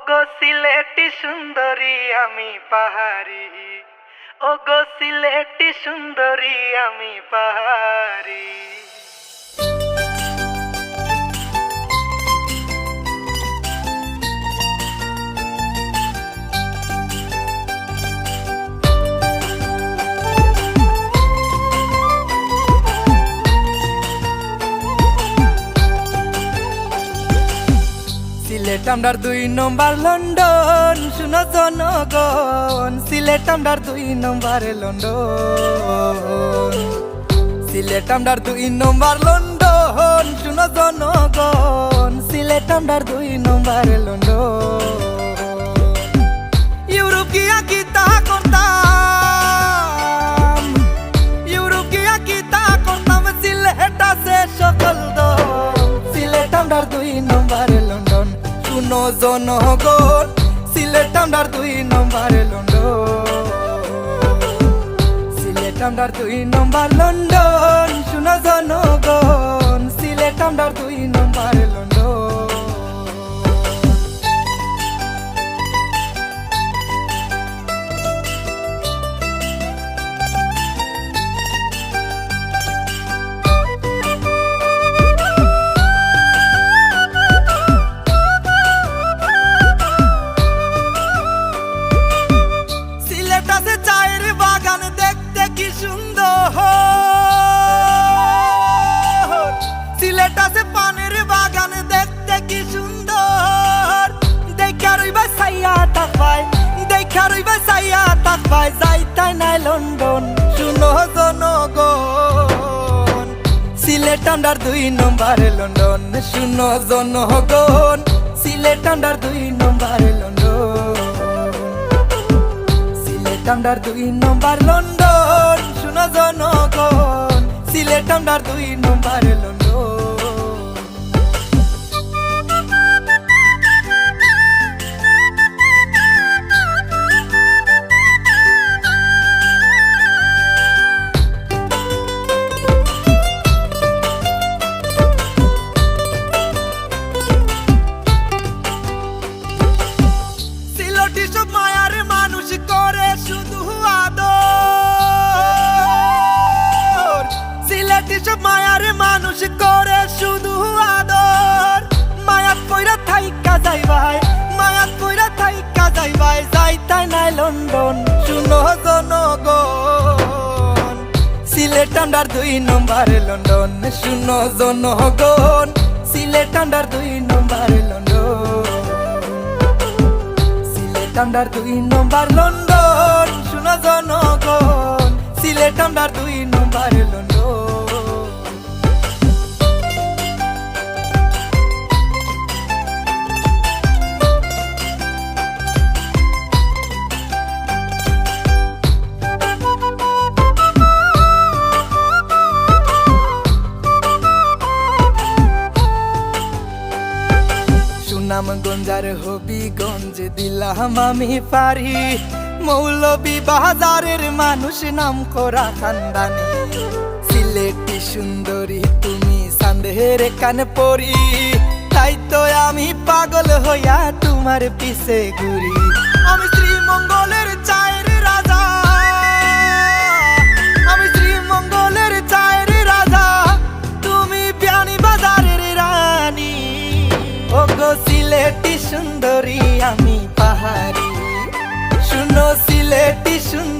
গো সিলেটি সুন্দরী আমি পাহাড়ি, ও গো সিলেটি সুন্দরী আমি পাহাড়ি। সিলেট আমরার ২ নম্বর লন্ডন, শুনো জনগণ, সিলেট আমরার ২ নম্বরে লন্ডন। সিলেট আমরার ২ নম্বর লন্ডন, শুনো জনগণ, সিলেট আমরার ২ নম্বরে লন্ডন। ইউরোপ গিয়া কিতা করতাম, ইউরোপ গিয়া কিতা করতাম, সিলেট আছে সকল দম। সিলেট আমরার ২ নম্বরে লন্ডন, শুনো জনগণ, সিলেট আমরার ২ নম্বরে লন্ডন। সিলেট আমরার ২ নম্বর লন্ডন, শুনো জনগণ, সিলেট আমরার ২ নম্বরে লন্ডন। সিলেট আছে পানের বাগান, দেখতে কি সুন্দর, দেখা রইবা সাইয়া তাকবাই, দেখা রইবা সাইয়া তাকবাই, যাইতাই নাই লন্ডন, শুনো জনগণ, সিলেট আমরার ২ নম্বরে লন্ডন, শুনো জনগণ, সিলেট আমরার ২ নম্বরে লন্ডন। সিলেট আমরার ২ নম্বর লন্ডন, শুনো জনগণ, সিলেট আমরার ২ নম্বরে লন্ডন। সিলেটি সব মায়ার মানুষ করে শুধু আদর, সিলেটি সব মায়ার মানুষ করে শুধু আদর, মায়াত কইরা থাইকা যাই ভাই, মায়াত কইরা থাইকা যাই ভাই, যাইতাই নাই লন্ডন, শুনো জনগণ, সিলেট আমরার ২ নম্বরে লন্ডন, শুনো জনগণ, সিলেট আমরার ২ নম্বরে লন্ডন। সিলেট আমরার ২ নম্বর লন্ডন, শুনো জনগণ, সিলেট আমরার ২ নম্বরে লন্ডন। সুনামগঞ্জার হবিগঞ্জ দিলাম আমি পারি, মৌলভী বাজারের মানুষ নাম করা খানদানি, সিলেটি সুন্দরী তুমি সান্দেহের কানে পড়ি, তাই তো আমি পাগল হইয়া তোমার পিছে ঘুরি। আমি শ্রীমঙ্গলের চায়ের রাজা, আমি শ্রীমঙ্গলের চায়ের রাজা, তুমি বিয়ানী বাজারের রানী, ও গো সিলেটি সুন্দরী আমি পাহাড়ি, শুনো সিলেটি সুন্দরী